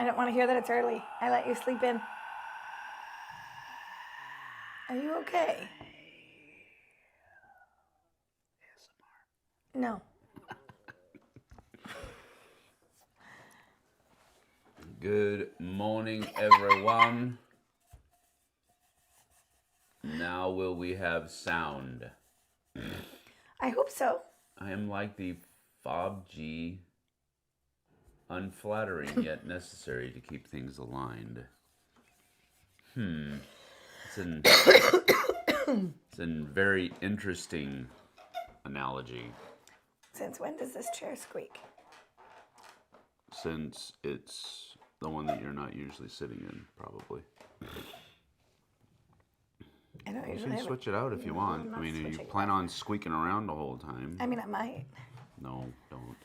I don't want to hear that it's early. I let you sleep in. Are you okay? No. Good morning, everyone. Now will we have sound? I hope so. I am like the FOBG, unflattering yet necessary to keep things aligned. It's a very interesting analogy. Since when does this chair squeak? Since it's the one that you're not usually sitting in, probably. I don't You usually can have switch it out if you want. I'm I not mean, you switching plan on squeaking around the whole time. I mean, I might. No, don't.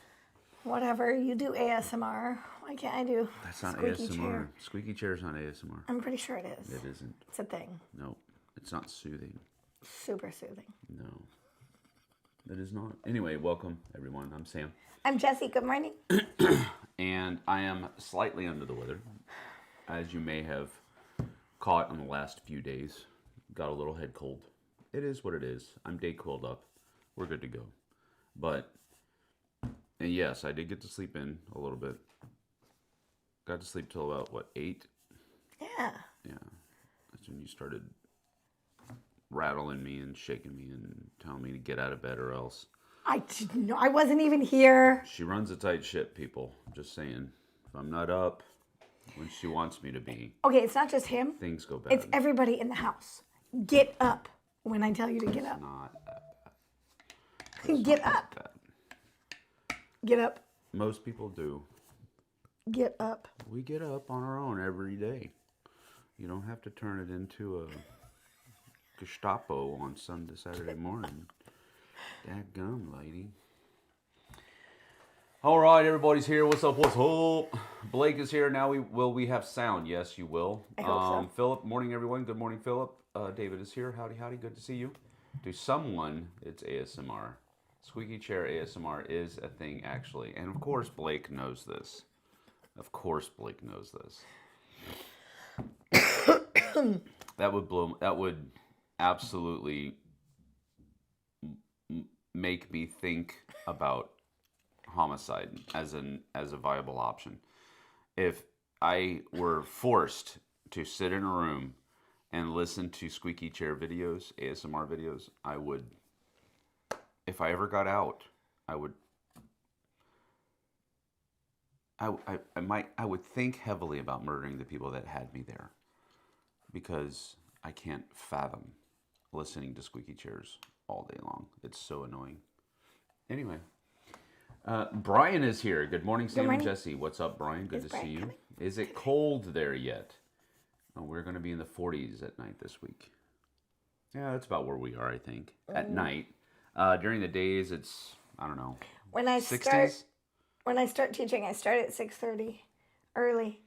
Whatever. You do ASMR. Why can't I do That's not squeaky ASMR. chair? Squeaky chair is not ASMR. I'm pretty sure it is. It isn't. It's a thing. No, it's not soothing. Super soothing. No, it is not. Anyway, welcome everyone. I'm Sam. I'm Jessie. Good morning. And I am slightly under the weather, as you may have caught in the last few days. Got a little head cold. It is what it is. I'm day cooled up. We're good to go. But, and yes, I did get to sleep in a little bit. Got to sleep till about, what, 8? Yeah. Yeah. That's when you started rattling me and shaking me and telling me to get out of bed or else. I didn't know. I wasn't even here. She runs a tight ship, people. Just saying. If I'm not up when she wants me to be, Okay, it's not just him. things go bad. It's everybody in the house. Get up when I tell you to get up. Not that bad. Get Not up. that bad. Get up. Most people do. Get up. We get up on our own every day. You don't have to turn it into a Gestapo on Saturday morning. Dadgum, lady. All right, everybody's here. What's up? What's up? Blake is here. Now will we have sound? Yes, you will. I hope so. Philip, morning, everyone. Good morning, Philip. David is here. Howdy, howdy. Good to see you. To someone, it's ASMR. Squeaky chair ASMR is a thing, actually. And of course, Blake knows this. Of course, Blake knows this. That would absolutely make me think about homicide as a viable option. If I were forced to sit in a room and listen to squeaky chair videos, ASMR videos, I would, if I ever got out, I would think heavily about murdering the people that had me there, because I can't fathom listening to squeaky chairs all day long. It's so annoying. Anyway, Brian is here. Good morning, Sam and Jesse. What's up, Brian? Good to see you. Is it cold there yet? Oh, we're going to be in the 40s at night this week. Yeah, that's about where we are, I think. At night. During the days, it's, I don't know, When I 60s? start teaching, I start at 6:30 early.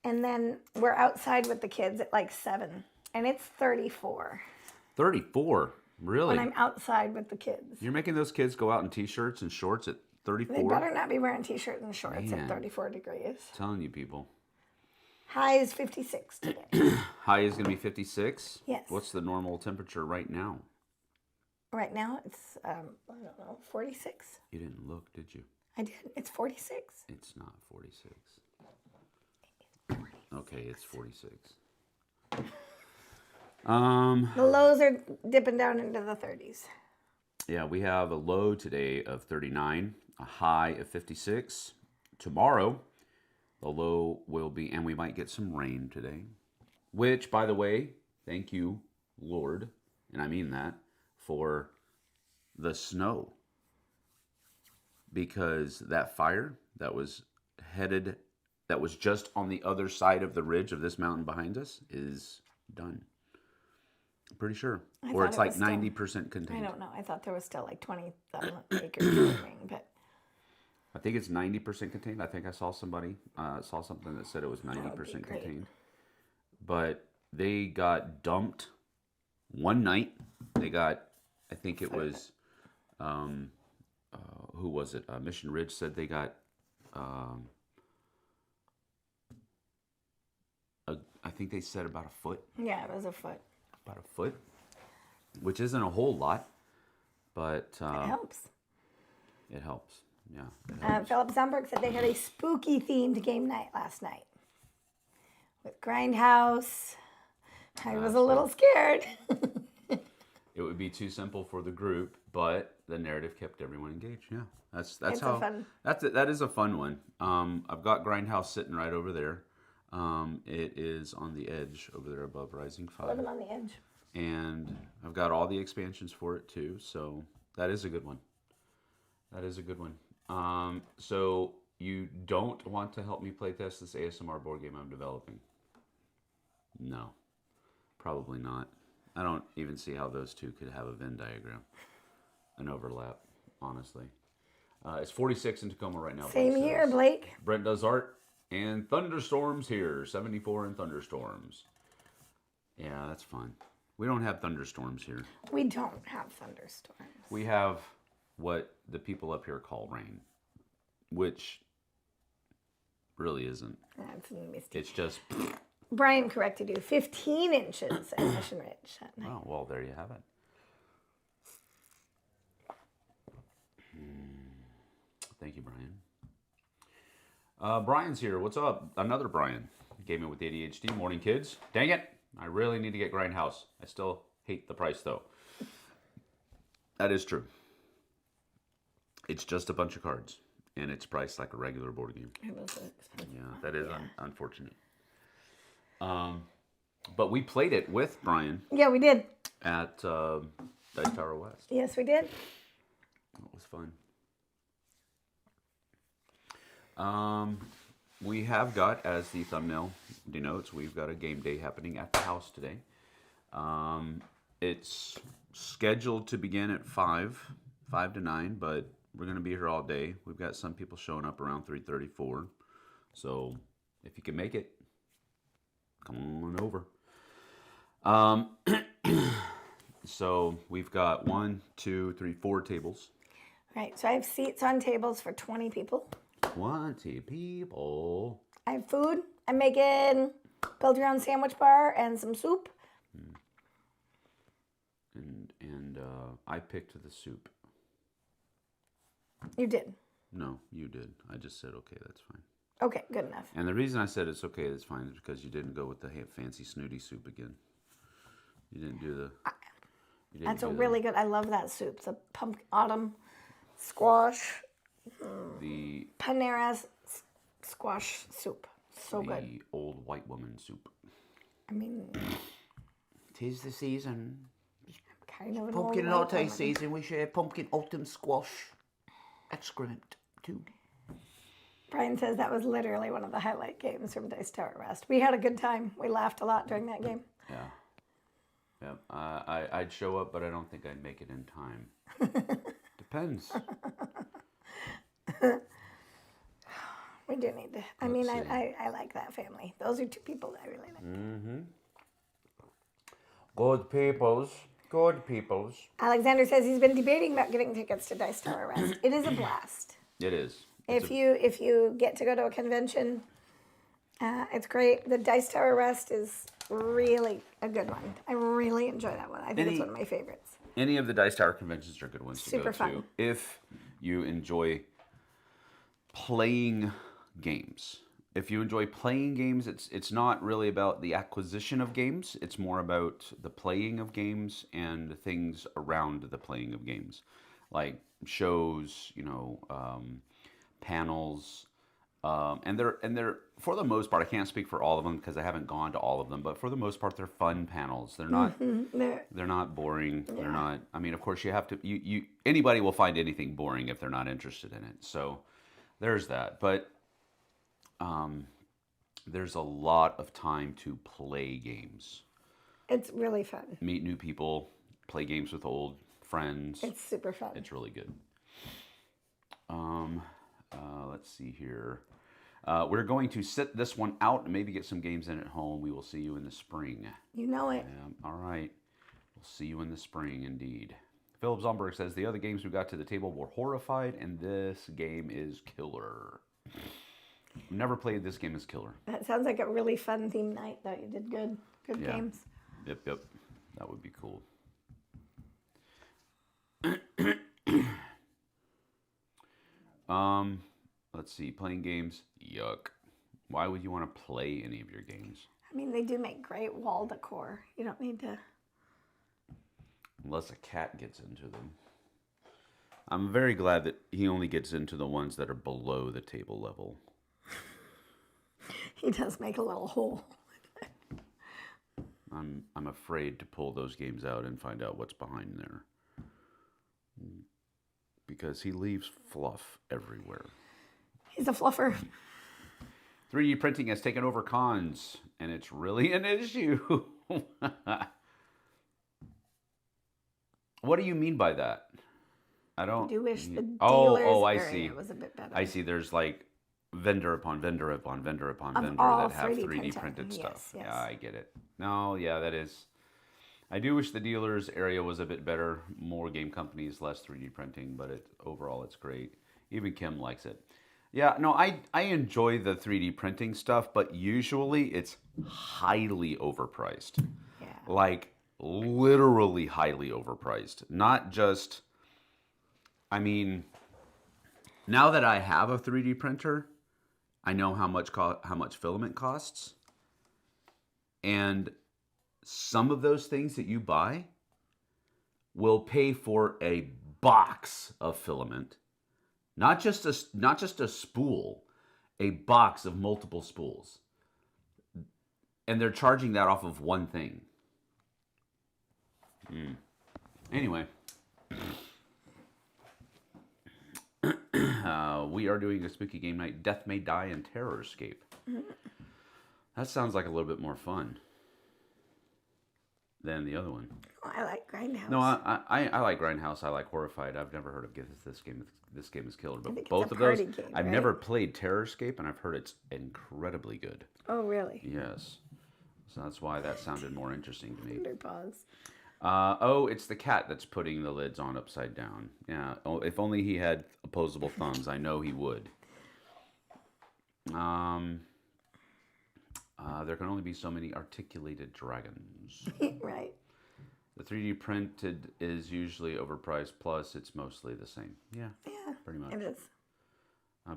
And then we're outside with the kids at like 7. And it's 34. 34? Really? When I'm outside with the kids. You're making those kids go out in t-shirts and shorts at 34? They better not be wearing t-shirts and shorts Man. at 34 degrees. I'm telling you, people. High is 56 today. High is going to be 56? Yes. What's the normal temperature right now? Right now it's, I don't know, 46. You didn't look, did you? I did. It's 46. It's not 46. Okay, it's 46. The lows are dipping down into the 30s. Yeah, we have a low today of 39, a high of 56. Tomorrow, the low will be, and we might get some rain today. Which, by the way, thank you, Lord, and I mean that, for the snow. Because that fire that was just on the other side of the ridge of this mountain behind us is done. I'm pretty sure. Or it's like 90% contained. I don't know. I thought there was still like 20,000 acres remaining, but I think it's 90% contained. I think I saw something that said it was 90% contained. But they got dumped one night. They got, I think it was, who was it? Mission Ridge said they got I think they said about a foot. Yeah, it was a foot. About a foot, which isn't a whole lot, but It helps. it helps. Yeah, it helps. Philip Zumberg said they had a spooky themed game night last night with Grindhouse. I was a little scared. It would be too simple for the group, but the narrative kept everyone engaged. Yeah, that's It's how. a fun. That is a fun one. I've got Grindhouse sitting right over there. It is on the edge over there above Rising 5. Living on the edge. And I've got all the expansions for it too, so that is a good one. That is a good one. So you don't want to help me playtest this ASMR board game I'm developing? No, probably not. I don't even see how those two could have a Venn diagram, an overlap, honestly. It's 46 in Tacoma right now. Same here, Blake. Brent does art, and thunderstorms here, 74 in thunderstorms. Yeah, that's fun. We don't have thunderstorms here. We don't have thunderstorms. We have what the people up here call rain, which really isn't. That's misty. It's just... Brian corrected you. 15 inches at Mission Ridge that night. Oh, well, there you have it. Thank you, Brian. Brian's here. What's up? Another Brian. Gaming with ADHD. Morning, kids. Dang it. I really need to get Grindhouse. I still hate the price, though. That is true. It's just a bunch of cards, and it's priced like a regular board game. It was expensive. Yeah, that is unfortunate. But we played it with Brian Yeah, we did. at Dice Tower West. Yes, we did. It was fun. We have got, as the thumbnail denotes, we've got a game day happening at the house today. It's scheduled to begin at 5 to 9, but we're going to be here all day. We've got some people showing up around 3:34. So if you can make it, come on over. So we've got 1, 2, 3, 4 tables. Right, so I have seats on tables for 20 people. 20 people. I have food. I'm making build your own sandwich bar and some soup. And I picked the soup. You did. No, you did. I just said, okay, that's fine. Okay, good enough. And the reason I said it's okay, that's fine, is because you didn't go with the fancy snooty soup again. You didn't do the... That's a really good, I love that soup. The autumn squash, The Panera's squash soup. So good. the old white woman soup. I mean, 'Tis the season. kind of an Pumpkin old white latte woman. season. We share pumpkin autumn squash excrement too. Brian says that was literally one of the highlight games from Dice Tower West. We had a good time. We laughed a lot during that game. Yeah. Yeah. I'd show up, but I don't think I'd make it in time. Depends. We do need to. I Let's mean, see. I like that family. Those are two people that I really like. Mm-hmm. Good peoples. Good peoples. Alexander says he's been debating about getting tickets to Dice Tower West. It is a blast. It is. If you get to go to a convention, it's great. The Dice Tower West is really a good one. I really enjoy that one. I think it's one of my favorites. Any of the Dice Tower conventions are good ones to Super go fun. to if you enjoy playing games. If you enjoy playing games, it's not really about the acquisition of games. It's more about the playing of games and the things around the playing of games, like shows, panels, and they're for the most part. I can't speak for all of them because I haven't gone to all of them, but for the most part, they're fun panels. They're not they're not boring. Yeah. They're not. I mean, of course, you have to. Anybody will find anything boring if they're not interested in it. So there's that, but. There's a lot of time to play games. It's really fun. Meet new people, play games with old friends. It's super fun. It's really good. Let's see here. We're going to sit this one out and maybe get some games in at home. We will see you in the spring. You know it. All right. We'll see you in the spring, indeed. Philip Zomberg says, the other games we got to the table were horrified, and this game is killer. Never played this game as killer. That sounds like a really fun theme night, though. You did good. Good Yeah. games. Yep. That would be cool. Let's see. Playing games. Yuck. Why would you want to play any of your games? I mean, they do make great wall decor. You don't need to. Unless a cat gets into them. I'm very glad that he only gets into the ones that are below the table level. He does make a little hole. I'm afraid to pull those games out and find out what's behind there. Because he leaves fluff everywhere. He's a fluffer. 3D printing has taken over cons, and it's really an issue. What do you mean by that? I don't. I do wish the dealer's I area see. was a bit better. I see. There's like vendor upon vendor upon vendor upon Of vendor all that have 3D 3D printing. printed Yes, stuff. yes. Yeah, I get it. No, yeah, that is. I do wish the dealer's area was a bit better. More game companies, less 3D printing, but overall it's great. Even Kim likes it. Yeah, no, I enjoy the 3D printing stuff, but usually it's highly overpriced. Yeah. Like literally highly overpriced. Not just, I mean, now that I have a 3D printer, I know how much filament costs. And some of those things that you buy will pay for a box of filament. Not just a spool, a box of multiple spools. And they're charging that off of one thing. Anyway. We are doing a spooky game night, Death May Die and Terror Escape. That sounds like a little bit more fun than the other one. Oh, I like Grindhouse. No, I like Grindhouse. I like Horrified. I've never heard of this game. This game is killer. I think But it's both a of those, party game, I've right? never played Terror Escape, and I've heard it's incredibly good. Oh, really? Yes. So that's why that sounded more interesting to me. Underpaws. It's the cat that's putting the lids on upside down. Yeah. Oh, if only he had opposable thumbs. I know he would. There can only be so many articulated dragons. Right. The 3D printed is usually overpriced, plus it's mostly the same. Yeah, Yeah. pretty much. It is.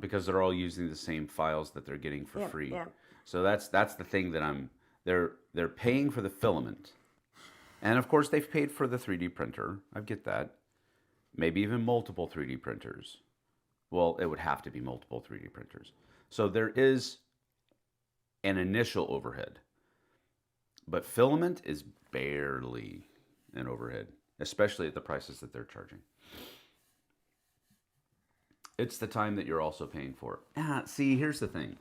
Because they're all using the same files that they're getting for Yep, free. yep. So that's the thing that they're paying for the filament. And of course they've paid for the 3D printer. I get that. Maybe even multiple 3D printers. Well, it would have to be multiple 3D printers. So there is an initial overhead. But filament is barely an overhead, especially at the prices that they're charging. It's the time that you're also paying for. See, here's the thing.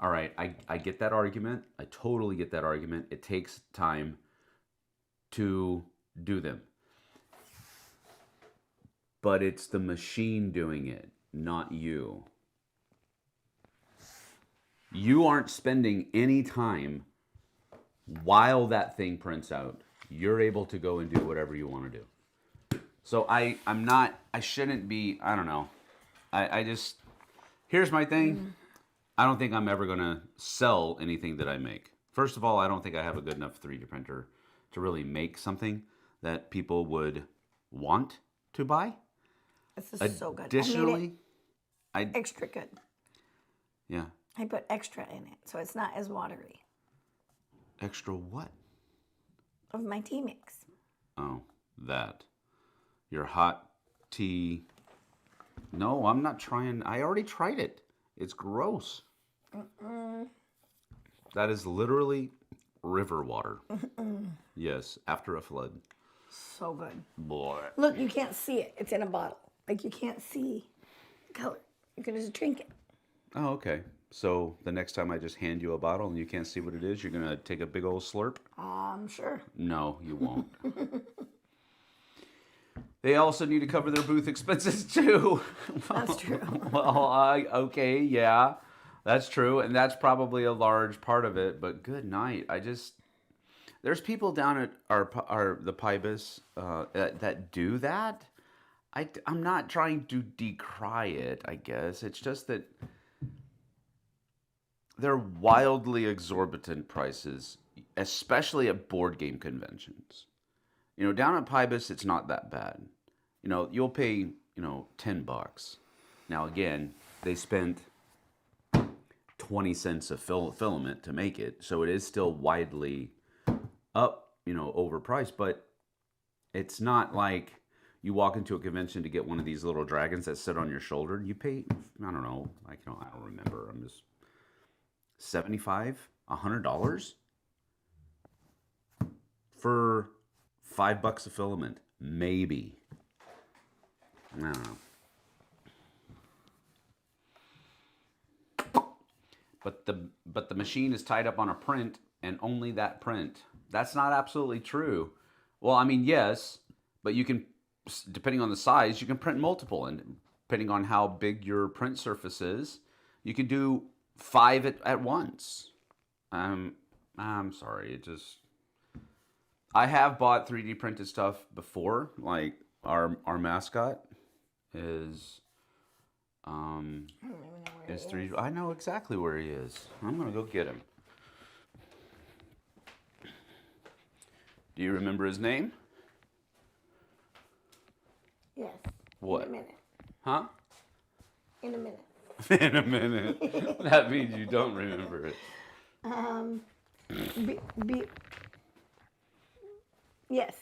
All right, I get that argument. I totally get that argument. It takes time to do them. But it's the machine doing it, not you. You aren't spending any time while that thing prints out. You're able to go and do whatever you want to do. So I shouldn't be, I don't know. I just, here's my thing. I don't think I'm ever going to sell anything that I make. First of all, I don't think I have a good enough 3D printer to really make something that people would want to buy. This is so good. Additionally, I made it extra good. Yeah. I put extra in it, so it's not as watery. Extra what? Of my tea mix. Oh, that. Your hot tea. No, I'm not trying. I already tried it. It's gross. That is literally river water. Yes, after a flood. So good. Boy. Look, you can't see it. It's in a bottle. Like, you can't see the color. You can just drink it. Oh, okay. So the next time I just hand you a bottle and you can't see what it is, you're going to take a big old slurp? Sure. No, you won't. They also need to cover their booth expenses too. That's true. Well, okay, yeah, that's true, and that's probably a large part of it. But good night. There's people down at the Pybus that do that. I'm not trying to decry it. I guess it's just that they're wildly exorbitant prices, especially at board game conventions. You know, down at Pybus, it's not that bad. You know, you'll pay, you know, $10. Now, again, they spent 20 cents a filament to make it, so it is still widely up, you know, overpriced, but it's not like you walk into a convention to get one of these little dragons that sit on your shoulder. You pay, I don't know, I don't remember. I'm just $75, $100 for $5 a filament, maybe. I don't know. But the machine is tied up on a print, and only that print. That's not absolutely true. Well, I mean, yes, but you can, depending on the size, you can print multiple, and depending on how big your print surface is, you can do 5 at once. I'm sorry, it just. I have bought 3D printed stuff before, like our mascot is. I don't even know where Is it 3D. is. I know exactly where he is. I'm gonna go get him. Do you remember his name? Yes. What? In a minute. Huh? In a minute. In a minute. That means you don't remember it. Yes,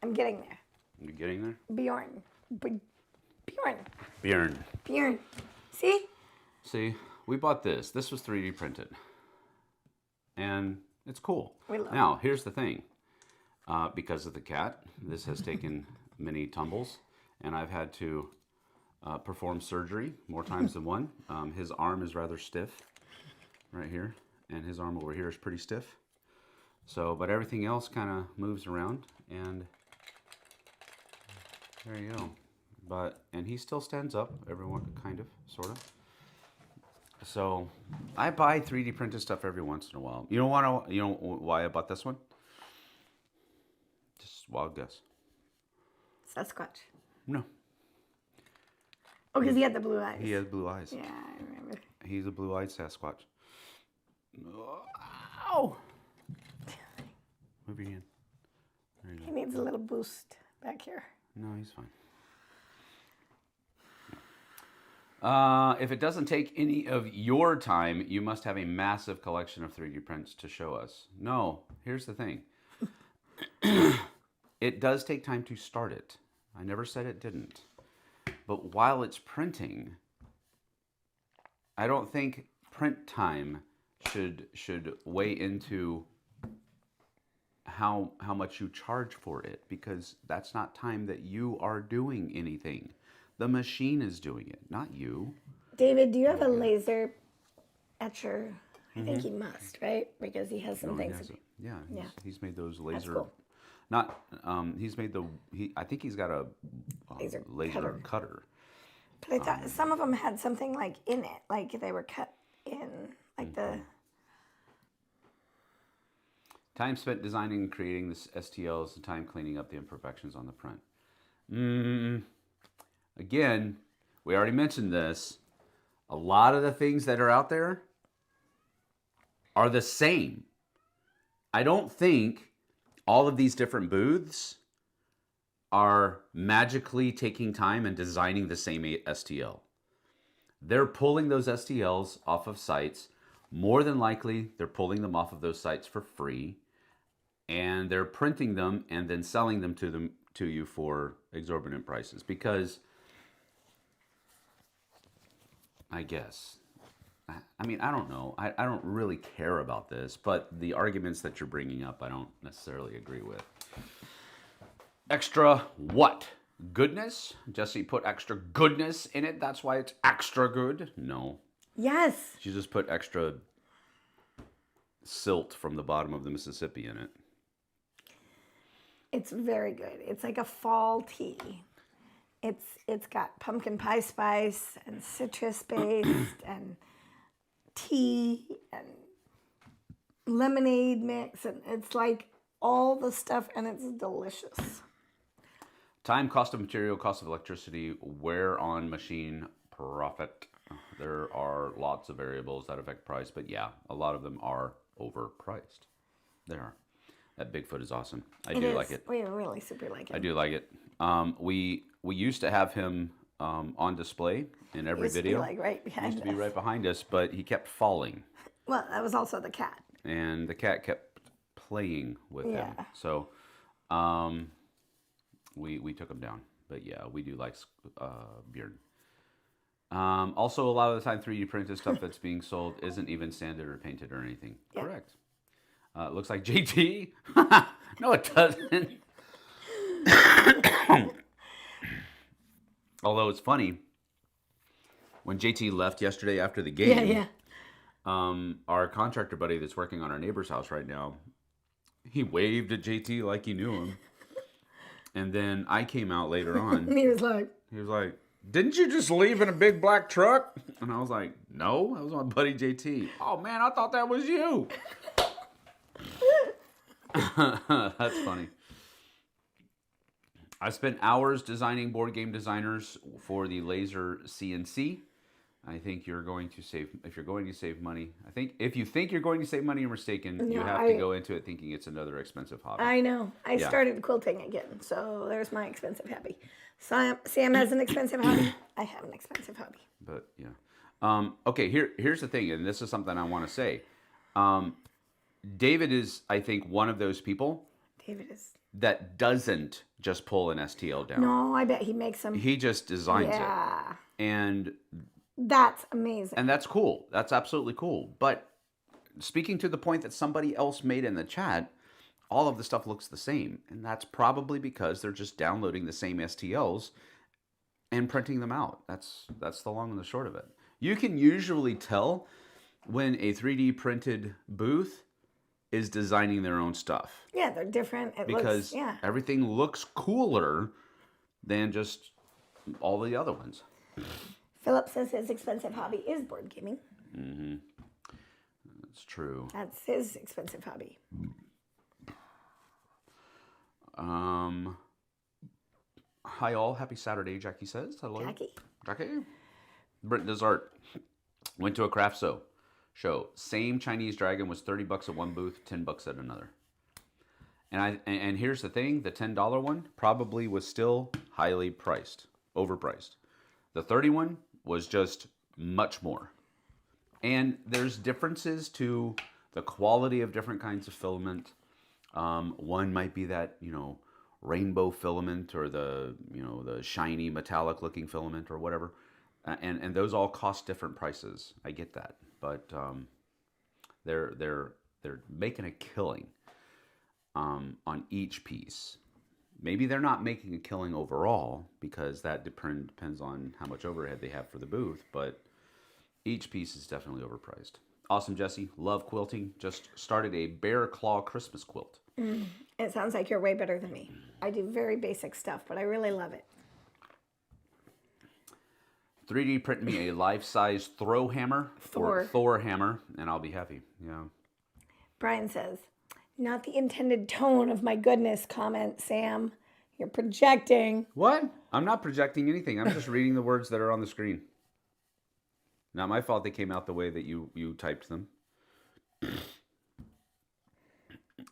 I'm getting there. You getting there? Bjorn. Bjorn. Bjorn. See? See, we bought this. This was 3D printed. And it's cool. We love Now, here's the thing. Because of the cat, this has taken many tumbles, and I've had to perform surgery more times than one. His arm is rather stiff right here, and his arm over here is pretty stiff. So, but everything else kind of moves around, and there you go. And he still stands up, everyone, kind of, sort of. So, I buy 3D printed stuff every once in a while. You know why I bought this one? Just wild guess. Sasquatch. No. Oh, because he had the blue eyes. He has blue eyes. Yeah, I remember. He's a blue-eyed Sasquatch. Ow! Move your hand. There you He go. needs a little boost back here. No, he's fine. If it doesn't take any of your time, you must have a massive collection of 3D prints to show us. No, here's the thing. It does take time to start it. I never said it didn't. But while it's printing, I don't think print time should weigh into how much you charge for it, because that's not time that you are doing anything. The machine is doing it, not you. David, do you have a laser etcher? I think he must, right? Because he has some things. He's made those laser. cool. Not he's made I think he's got a Laser cutter. But I thought some of them had something like in it, like they were cut in, like the. Time spent designing and creating the STLs and time cleaning up the imperfections on the print. Again, we already mentioned this. A lot of the things that are out there are the same. I don't think all of these different booths are magically taking time and designing the same STL. They're pulling those STLs off of sites. More than likely, they're pulling them off of those sites for free, and they're printing them and then selling them to you for exorbitant prices. Because, I guess, I mean, I don't know. I don't really care about this, but the arguments that you're bringing up, I don't necessarily agree with. Extra what? Goodness? Jessie put extra goodness in it. That's why it's extra good? No. Yes. She just put extra silt from the bottom of the Mississippi in it. It's very good. It's like a fall tea. It's got pumpkin pie spice and citrus based and tea and lemonade mix, and it's like all the stuff, and it's delicious. Time, cost of material, cost of electricity, wear on machine, profit. There are lots of variables that affect price, but yeah, a lot of them are overpriced. They are. That Bigfoot is awesome. I do like it. We really super like it. I do like it. We used to have him on display in every video. Like right behind Used to be us. right behind us, but he kept falling, Well, that was also the cat. and the cat kept playing with him. Yeah. So, we took him down. But yeah, we do like Beard. Also, a lot of the time, 3D printed stuff that's being sold isn't even sanded or painted or anything. Yeah. Correct. It looks like JT. No, it doesn't. Although it's funny, when JT left yesterday after the game, our contractor buddy that's working on our neighbor's house right now, he waved at JT like he knew him. And then I came out later on. And he was like, "Didn't you just leave in a big black truck?" And I was like, "No, that was my buddy JT." "Oh man, I thought that was you." That's funny. I spent hours designing board game designers for the laser CNC. I think you're going to save, if you're going to save money. I think if you think you're going to save money, you're mistaken. You have to go into it thinking it's another expensive hobby. I know. I started quilting again, so there's my expensive hobby. Sam has an expensive hobby. I have an expensive hobby. But yeah. Okay, here's the thing, and this is something I want to say. David is, I think, one of those people that doesn't just pull an STL down. No, I bet he makes them. He just designs it. And that's amazing. And that's cool. That's absolutely cool. But speaking to the point that somebody else made in the chat, all of the stuff looks the same. And that's probably because they're just downloading the same STLs and printing them out. That's the long and the short of it. You can usually tell when a 3D printed booth is designing their own stuff. Yeah, they're different. Because everything looks cooler than just all the other ones. Philip says his expensive hobby is board gaming. Mm-hmm. That's true. That's his expensive hobby. Hi all, happy Saturday, Jackie says. Hello. Jackie. Britt Desart went to a craft show. Same Chinese dragon was $30 at one booth, $10 at another. And here's the thing, the $10 one probably was still highly priced, overpriced. The 30 one was just much more. And there's differences to the quality of different kinds of filament. One might be that, rainbow filament or the shiny metallic looking filament or whatever. And those all cost different prices. I get that. But they're making a killing on each piece. Maybe they're not making a killing overall because that depends on how much overhead they have for the booth, but each piece is definitely overpriced. Awesome, Jessie. Love quilting. Just started a bear claw Christmas quilt. It sounds like you're way better than me. I do very basic stuff, but I really love it. 3D print me a life-size throw hammer or Thor hammer, and I'll be happy. Yeah. Brian says, not the intended tone of my goodness comment, Sam. You're projecting. What? I'm not projecting anything. I'm just reading the words that are on the screen. Not my fault they came out the way that you typed them.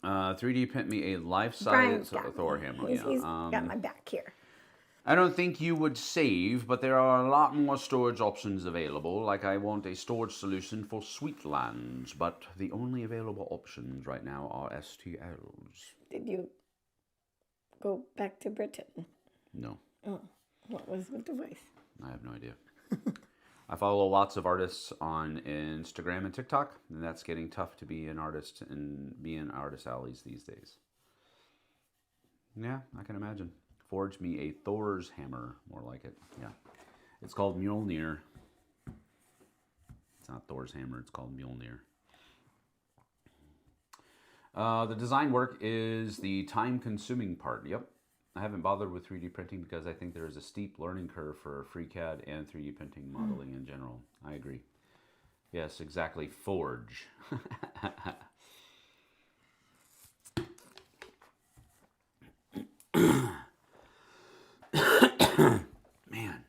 3D print me a life-size Thor hammer. He's got my back here. I don't think you would save, but there are a lot more storage options available. Like I want a storage solution for Sweetlands, but the only available options right now are STLs. Did you go back to Britain? No. Oh, what was with the voice? I have no idea. I follow lots of artists on Instagram and TikTok, and that's getting tough to be an artist and be in artist alleys these days. Yeah, I can imagine. Forge me a Thor's hammer, more like it. Yeah. It's called Mjolnir. It's not Thor's hammer, it's called Mjolnir. The design work is the time-consuming part. Yep. I haven't bothered with 3D printing because I think there is a steep learning curve for FreeCAD and 3D printing modeling in general. I agree. Yes, exactly. Forge. Man.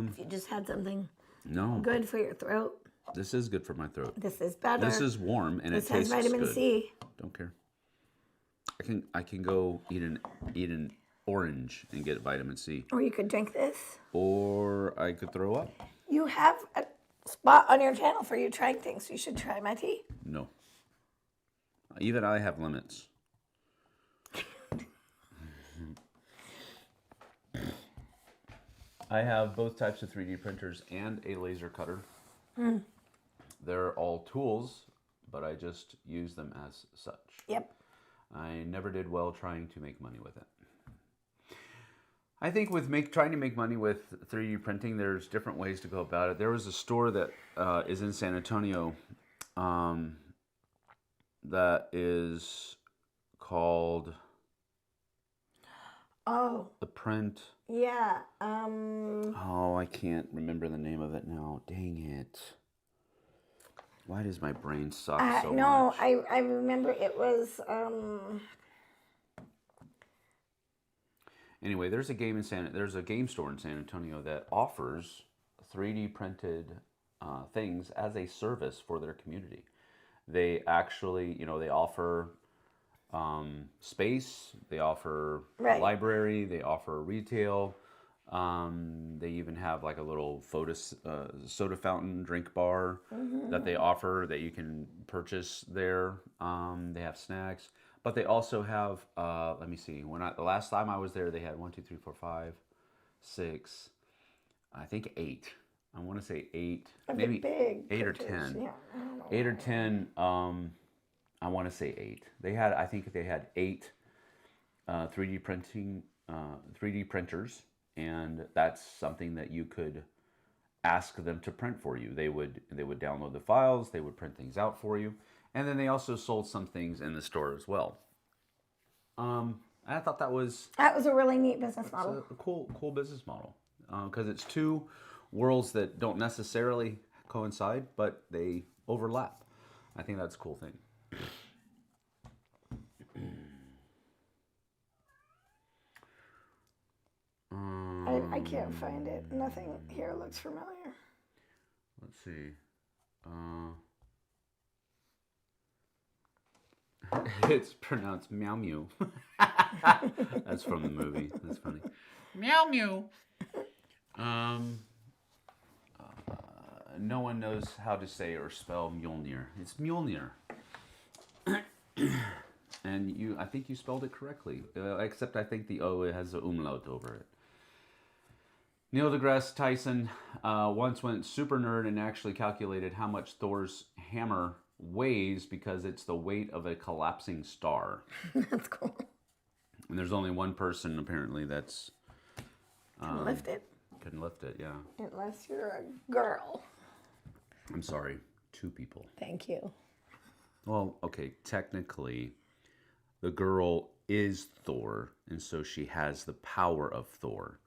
If you just had had something No, good for your throat. this is good for my throat. This is better. This is warm and This it has tastes vitamin good. C. Don't care. I can go eat an orange and get vitamin C, Or you could drink this. or I could throw up. You have a spot on your channel for you trying things. You should try my tea. No. Even I have limits. I have both types of 3D printers and a laser cutter. They're all tools, but I just use them as such. Yep. I never did well trying to make money with it. I think with trying to make money with 3D printing, there's different ways to go about it. There was a store that is in San Antonio that is called The Print. Yeah. Oh, I can't remember the name of it now. Dang it. Why does my brain suck so no, much? I remember it was. Anyway, there's a game store in San Antonio that offers 3D printed things as a service for their community. They actually, they offer space, they offer Right. library, they offer retail. They even have like a little soda fountain drink bar that they offer that you can purchase there. They have snacks, but they also have, let me see, the last time I was there, they had 1, 2, 3, 4, 5, 6, I think 8. I want to say 8, maybe big 8 or printers, 10. yeah, I don't know. 8 or 10, I want to say 8. I think they had 8 3D printers, and that's something that you could ask them to print for you. They would download the files, they would print things out for you, and then they also sold some things in the store as well. I thought that was a really neat business model. a cool business model, because it's two worlds that don't necessarily coincide, but they overlap. I think that's a cool thing. I can't find it. Nothing here looks familiar. Let's see. It's pronounced meow mew. That's from the movie. That's funny. Meow mew. No one knows how to say or spell Mjolnir. It's Mjolnir. And I think you spelled it correctly. Except I think the O has an umlaut over it. Neil deGrasse Tyson once went super nerd and actually calculated how much Thor's hammer weighs because it's the weight of a collapsing star. That's cool. And there's only one person apparently that's Can lift it. can lift it. Yeah. Unless you're a girl. I'm sorry, 2 people. Thank you. Well, okay, technically, the girl is Thor, and so she has the power of Thor.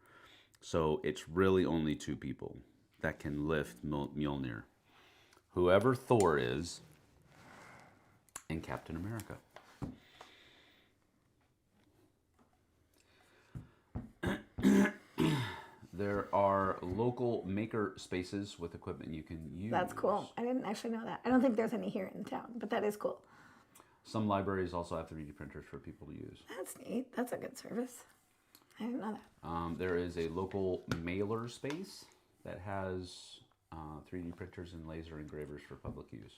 So it's really only 2 people that can lift Mjolnir. Whoever Thor is, and Captain America. There are local maker spaces with equipment you can use. That's cool. I didn't actually know that. I don't think there's any here in town, but that is cool. Some libraries also have 3D printers for people to use. That's neat. That's a good service. I didn't know that. There is a local mailer space that has 3D printers and laser engravers for public use.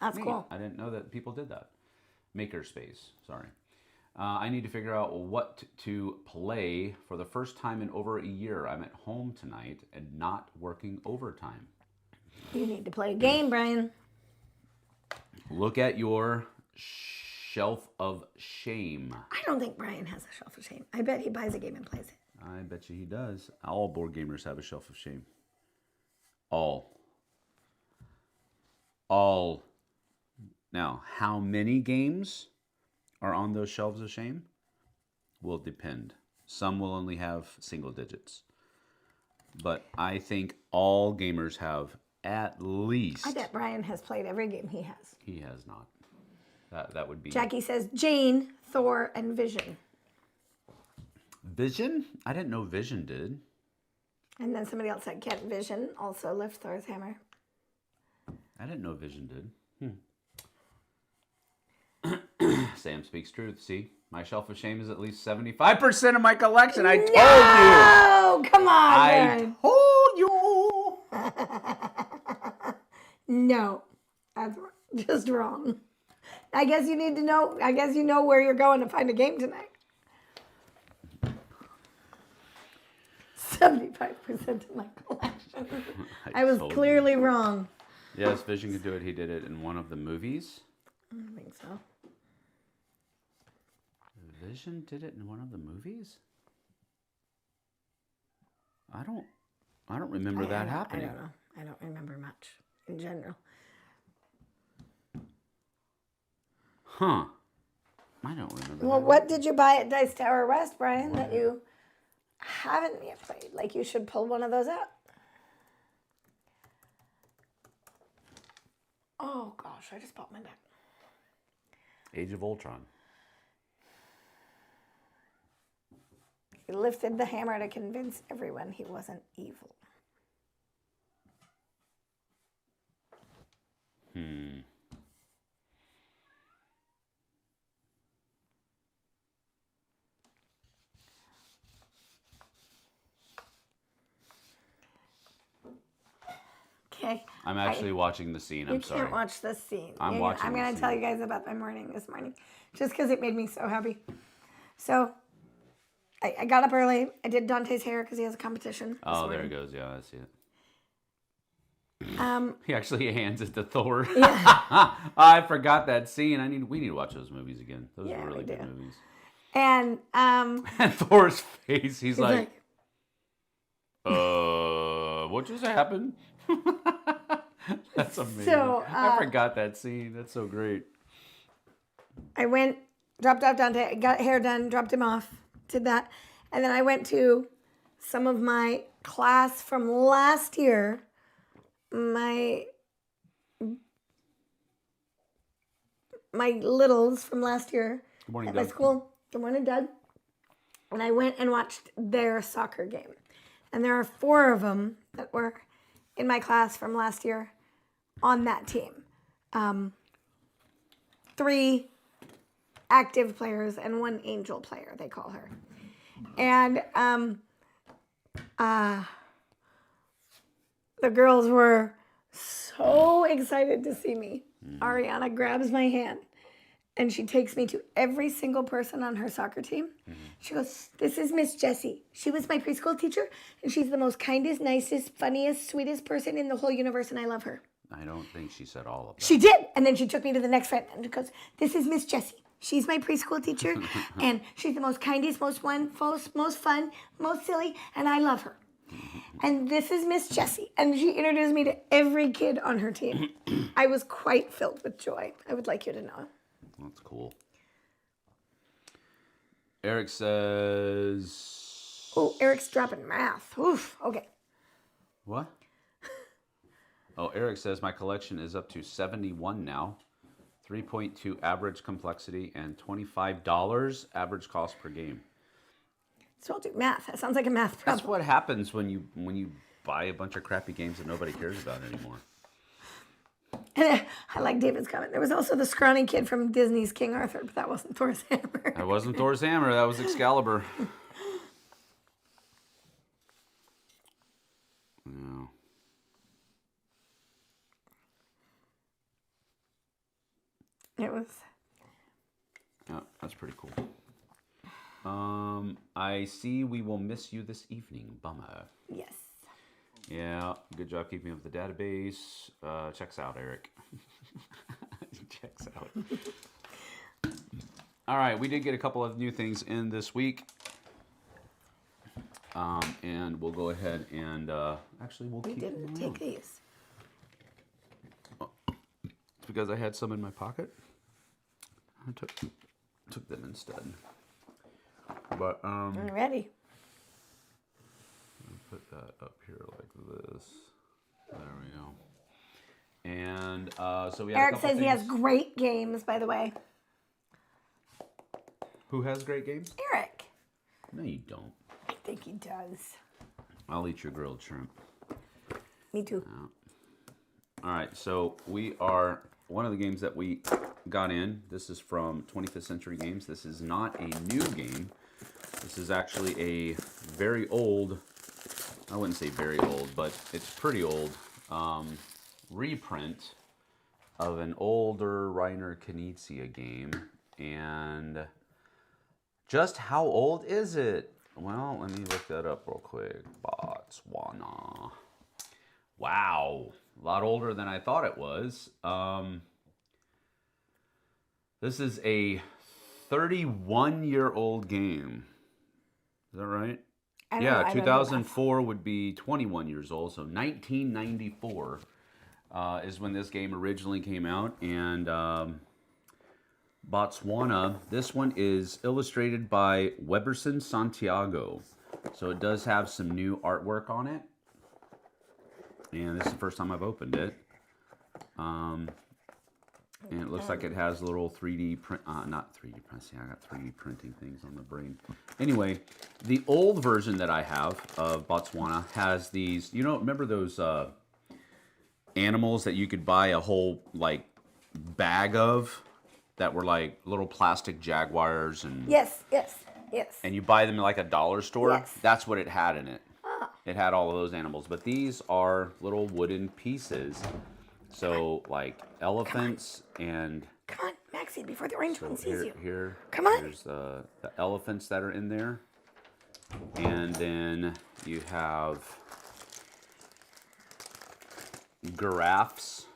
That's Neat. cool. I didn't know that people did that. Maker space, sorry. I need to figure out what to play for the first time in over a year. I'm at home tonight and not working overtime. You need to play a game, Brian. Look at your shelf of shame. I don't think Brian has a shelf of shame. I bet he buys a game and plays it. I bet you he does. All board gamers have a shelf of shame. All. Now, how many games are on those shelves of shame will depend. Some will only have single digits. But I think all gamers have at least... I bet Brian has played every game he has. He has not. That would be... Jackie says Jane, Thor, and Vision. Vision? I didn't know Vision did. And then somebody else said Kent Vision also lift Thor's hammer. I didn't know Vision did. Sam speaks truth. See, my shelf of shame is at least 75% of my collection. I told you. Oh, come on. I told you. No, that's just wrong. I guess you need to know. I guess you know where you're going to find a game tonight. 75% of my collection. I was clearly wrong. Yes, Vision could do it. He did it in one of the movies. I think so. Vision did it in one of the movies? I don't remember that happening. I don't know. I don't remember much in general. Huh. I don't remember Well, that. what did you buy at Dice Tower West, Brian, that you haven't yet played? Like you should pull one of those out. Oh gosh, I just popped my back. Age of Ultron. He lifted the hammer to convince everyone he wasn't evil. Okay. I'm actually watching the scene. I'm sorry. You can't watch this scene. I'm watching I'm the going to tell scene. you guys about my morning this morning, just because it made me so happy. So, I got up early. I did Dante's hair because he has a competition. Oh, there it goes. Yeah, I see it. Um, He actually hands it to Thor. Yeah. I forgot that scene. We need to watch those movies again. Those Yeah, were really we good do. movies. and And Thor's face, he's like, like, what just happened? That's amazing. So, I forgot that scene. That's so great. I went, dropped off Dante, got hair done, dropped him off, did that. And then I went to some of my class from last year, my littles from last year Good morning, at my Doug. school. Good morning, Doug. And I went and watched their soccer game. And there are 4 of them that were in my class from last year on that team. 3 active players and 1 angel player, they call her. And the girls were so excited to see me. Ariana grabs my hand and she takes me to every single person on her soccer team. She goes, "This is Miss Jessie. She was my preschool teacher and she's the most kindest, nicest, funniest, sweetest person in the whole universe and I love her." I don't think she said all of that. She did. And then she took me to the next friend and goes, "This is Miss Jessie. She's my preschool teacher and she's the most kindest, most wonderful, most fun, most silly, and I love her. And this is Miss Jessie." And she introduced me to every kid on her team. I was quite filled with joy. I would like you to know. That's cool. Eric says... Oh, Eric's dropping math. Oof. Okay. What? Oh, Eric says, my collection is up to 71 now. 3.2 average complexity and $25 average cost per game. So I'll do math. That sounds like a math problem. That's what happens when you buy a bunch of crappy games that nobody cares about anymore. I like David's comment. There was also the scrawny kid from Disney's King Arthur, but that wasn't Thor's hammer. That wasn't Thor's hammer. That was Excalibur. No. It was. Oh, that's pretty cool. I see we will miss you this evening. Bummer. Yes. Yeah, good job keeping up with the database. Checks out, Eric. Checks out. All right, we did get a couple of new things in this week. And we'll go ahead and actually we'll We keep didn't them take around. these. It's because I had some in my pocket. I took them instead. But I'm ready. put that up here like this. There we go. And so we have Eric a couple says he has things. great games, by the way. Who has great games? Eric. No, you don't. I think he does. I'll eat your grilled shrimp. Me too. All right, so we are one of the games that we got in. This is from 25th Century Games. This is not a new game. This is actually a very old, I wouldn't say very old, but it's pretty old, reprint of an older Reiner Knizia game. And just how old is it? Well, let me look that up real quick. Botswana. Wow, a lot older than I thought it was. This is a 31-year-old game. Is that right? Yeah, 2004 would be 21 years old, so 1994 is when this game originally came out. And Botswana, this one is illustrated by Weberson Santiago. So it does have some new artwork on it. And this is the first time I've opened it. And it looks like it has little 3D print, not 3D print, see, I got 3D printing things on the brain. Anyway, the old version that I have of Botswana has these, you know, remember those animals that you could buy a whole, like, bag of that were like little plastic jaguars and... Yes. And you buy them in like a dollar store? Yes. That's what it had in it. It had all of those animals, but these are little wooden pieces. So, like elephants and... Come on, Maxie, before the orange one sees you. Here, come on. There's the elephants that are in there. And then you have giraffes.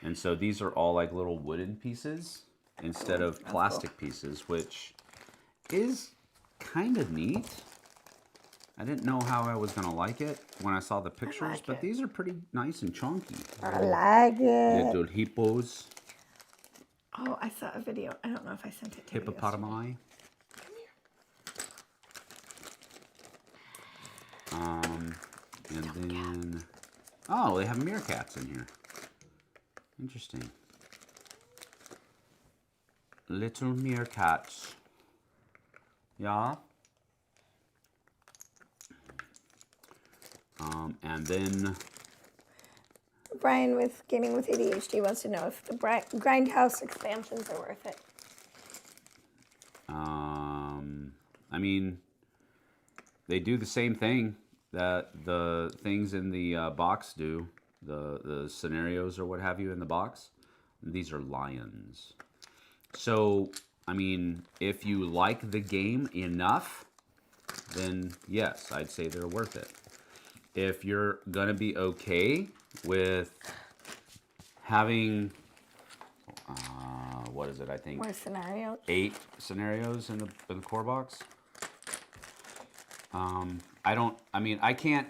And so these are all like little wooden pieces instead of plastic pieces, which is kind of neat. I didn't know how I was going to like it when I saw the pictures, but these are pretty nice and chunky. I like it. Little hippos. Oh, I saw a video. I don't know if I sent it to you. Hippopotami. And then... Oh, they have meerkats in here. Interesting. Little meerkats. Yeah. And then... Brian with Gaming with ADHD wants to know if the Grindhouse expansions are worth it. I mean, they do the same thing that the things in the box do. The scenarios or what have you in the box. These are lions. So, I mean, if you like the game enough, then yes, I'd say they're worth it. If you're going to be okay with having, what is it, I think? More scenarios? 8 scenarios in the core box. I can't...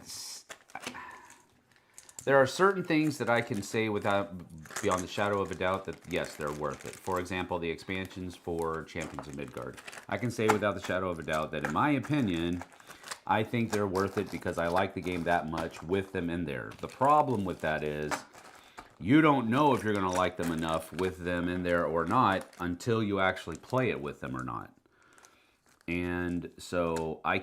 There are certain things that I can say without, beyond the shadow of a doubt, that yes, they're worth it. For example, the expansions for Champions of Midgard. I can say without the shadow of a doubt that in my opinion, I think they're worth it because I like the game that much with them in there. The problem with that is you don't know if you're going to like them enough with them in there or not until you actually play it with them or not. And so I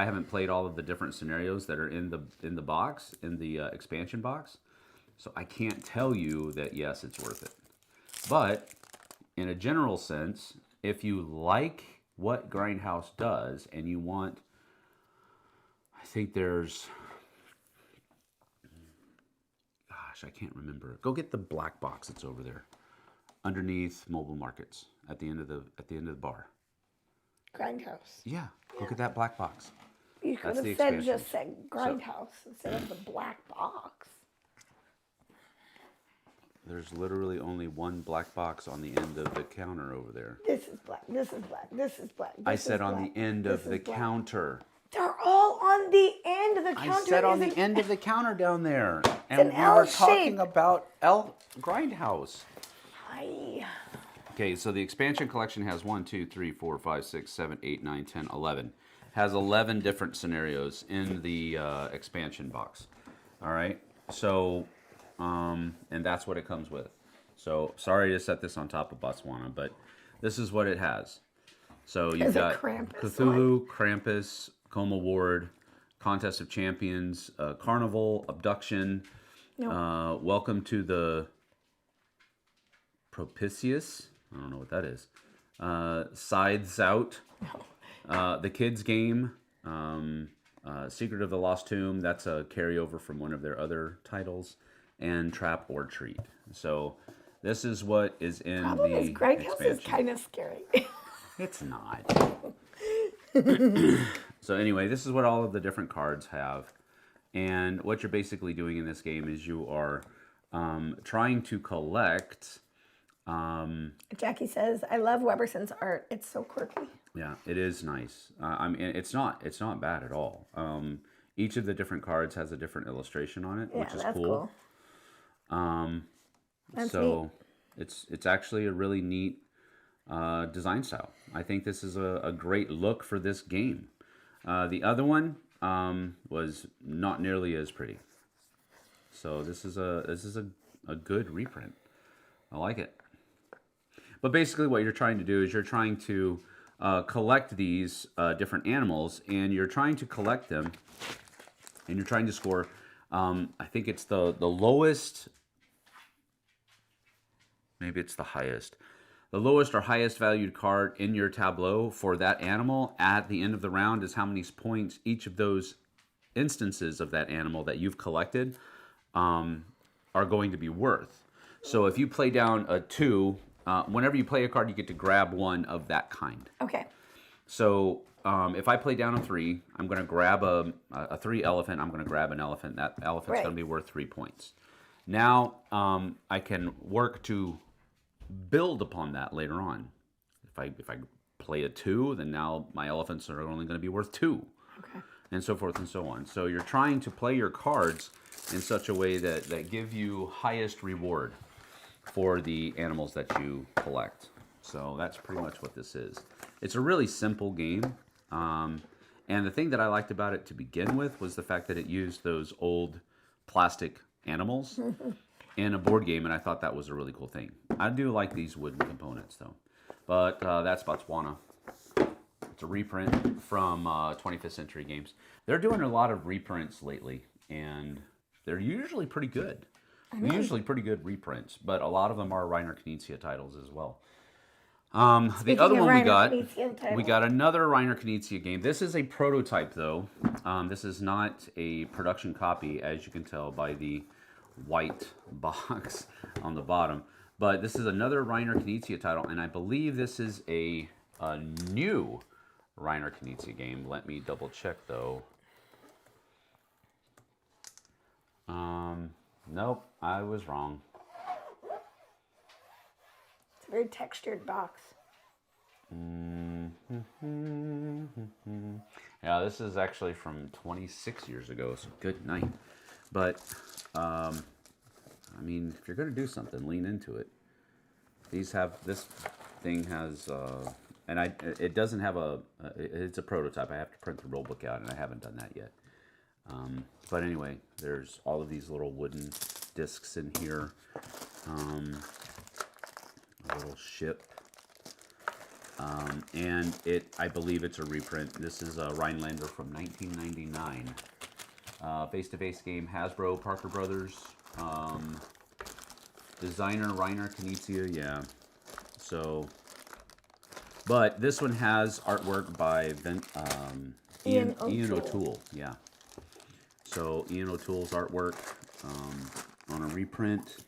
haven't played all of the different scenarios that are in the box, in the expansion box. So I can't tell you that yes, it's worth it. But in a general sense, if you like what Grindhouse does and you want, I think there's, gosh, I can't remember. Go get the black box that's over there, underneath Mobile Markets at the end of the bar. Grindhouse. Yeah, look at that black box. You could have said Grindhouse instead of the black box. There's literally only one black box on the end of the counter over there. This is black. This is black. This is black. I said on the end of the counter. They're all on the end of the counter. I said on the end of the counter down there. And we were talking about Grindhouse. Hi. Okay, so the expansion collection has 1, 2, 3, 4, 5, 6, 7, 8, 9, 10, 11. Has 11 different scenarios in the expansion box. All right, so, and that's what it comes with. So, sorry to set this on top of Botswana, but this is what it has. So you've There's a got Krampus Cthulhu, Krampus, Coma Ward, Contest of Champions, Carnival, Abduction, Welcome to the Propitious. I don't know what that is. Scythes Out, The Kids Game, Secret of the Lost Tomb. That's a carryover from one of their other titles, and Trap or Treat. So this is what is in Problem the is, Greg House is expansion. kind of scary. It's not. So anyway, this is what all of the different cards have. And what you're basically doing in this game is you are trying to collect... Jackie says, I love Weberson's art. It's so quirky. Yeah, it is nice. I mean, it's not bad at all. Each of the different cards has a different illustration on it, which is that's cool. That's So it's actually a really neat design style. I think this is a great look for this game. The other one was not nearly as pretty. So this is a good reprint. I like it. But basically what you're trying to do is you're trying to collect these different animals, and you're trying to collect them, and you're trying to score, I think it's the lowest, maybe it's the highest. The lowest or highest valued card in your tableau for that animal at the end of the round is how many points each of those instances of that animal that you've collected are going to be worth. So if you play down a 2, whenever you play a card, you get to grab one of that kind. Okay. So if I play down a 3, I'm going to grab a 3 elephant. I'm going to grab an elephant. That elephant's going to be worth 3 points. Now I can work to build upon that later on. If I play a 2, then now my elephants are only going to be worth 2. Okay. And so forth and so on. So you're trying to play your cards in such a way that give you highest reward for the animals that you collect. So that's pretty much what this is. It's a really simple game. And the thing that I liked about it to begin with was the fact that it used those old plastic animals in a board game, and I thought that was a really cool thing. I do like these wooden components, though. But that's Botswana. It's a reprint from 25th Century Games. They're doing a lot of reprints lately, and they're usually pretty good. Usually pretty good reprints, but a lot of them are Reiner Knizia titles as well. The other one we got another Reiner Knizia game. This is a prototype, though. This is not a production copy, as you can tell by the white box on the bottom. But this is another Reiner Knizia title, and I believe this is a new Reiner Knizia game. Let me double check, though. Nope, I was wrong. It's a very textured box. Yeah, this is actually from 26 years ago, so good night. But, I mean, if you're going to do something, lean into it. This thing has, it doesn't have it's a prototype. I have to print the rule book out, and I haven't done that yet. But anyway, there's all of these little wooden discs in here. A little ship. And I believe it's a reprint. This is a Rhinelander from 1999. Face-to-face game, Hasbro, Parker Brothers. Designer, Reiner Knizia, yeah. So, but this one has artwork by Ian O'Toole, yeah. So Ian O'Toole's artwork on a reprint.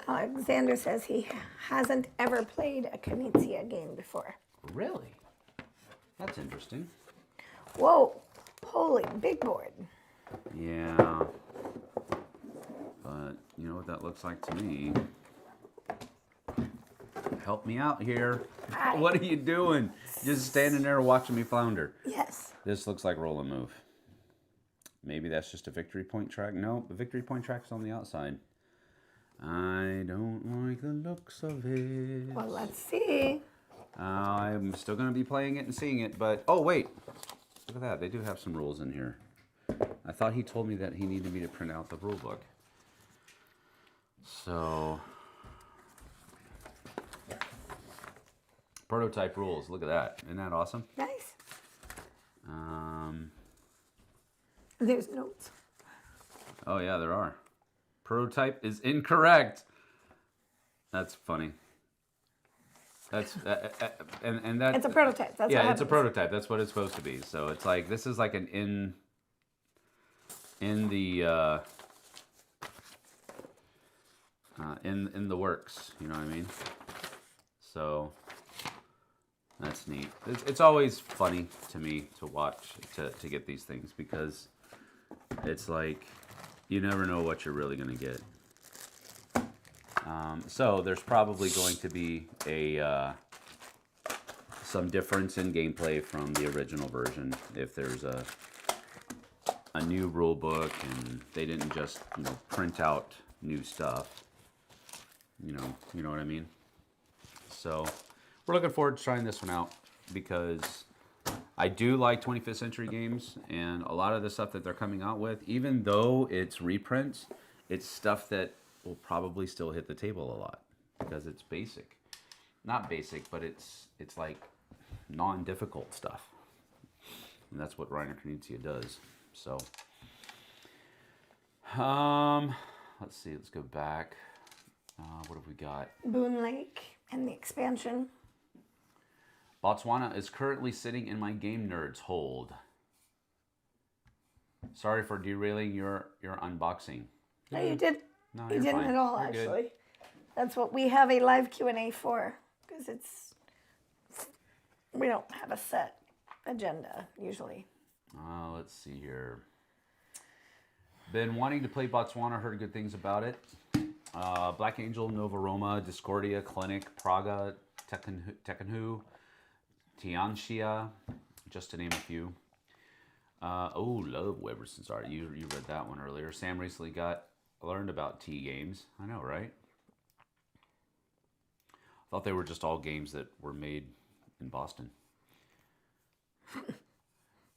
Alexander says he hasn't ever played a Knizia game before. Really? That's interesting. Whoa, holy big board. Yeah. But you know what that looks like to me? Help me out here. Hi. What are you doing? Just standing there watching me flounder. Yes. This looks like roll and move. Maybe that's just a victory point track. No, the victory point track's on the outside. I don't like the looks of it. Well, let's see. I'm still going to be playing it and seeing it, but... Oh, wait. Look at that. They do have some rules in here. I thought he told me that he needed me to print out the rule book. So... Prototype rules. Look at that. Isn't that awesome? Nice. Um, There's notes. oh, yeah, there are. Prototype is incorrect. That's funny. That's and that. It's a prototype. That's yeah, what it's a happens. prototype. That's what it's supposed to be. So it's like this is like an in the works. You know what I mean? So that's neat. It's always funny to me to watch to get these things because it's like you never know what you're really gonna get. So there's probably going to be some difference in gameplay from the original version if there's a new rule book and they didn't just print out new stuff. You know what I mean? So we're looking forward to trying this one out because I do like 25th century games, and a lot of the stuff that they're coming out with, even though it's reprints, it's stuff that will probably still hit the table a lot because it's basic. Not basic, but it's like non-difficult stuff. And that's what Reiner Knizia does. So, let's see, let's go back. What have we got? Boone Lake and the expansion. Botswana is currently sitting in my game nerds hold. Sorry for derailing your unboxing. No, you did. No, You you're didn't fine. at all, You're good. actually. That's what we have a live Q&A for, because we don't have a set agenda usually. Let's see here. Been wanting to play Botswana, heard good things about it. Black Angel, Nova Roma, Discordia, Clinic, Praga, Tekkenhu, Tianxia, just to name a few. Love Weberson's art. You read that one earlier. Sam recently learned about T games. I know, right? Thought they were just all games that were made in Boston.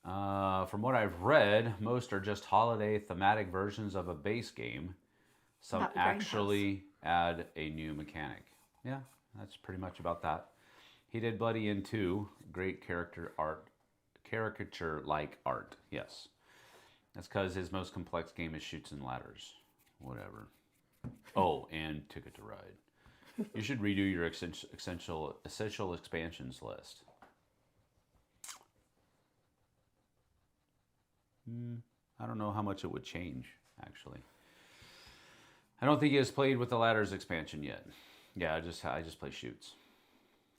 From what I've read, most are just holiday thematic versions of a base game. Some Not Grindhouse. actually add a new mechanic. Yeah, that's pretty much about that. He did Bloody End 2. Great caricature-like art. Yes. That's because his most complex game is Chutes and Ladders. Whatever. Oh, and Ticket to Ride. You should redo your essential expansions list. I don't know how much it would change, actually. I don't think he has played with the Ladders expansion yet. Yeah, I just play Chutes.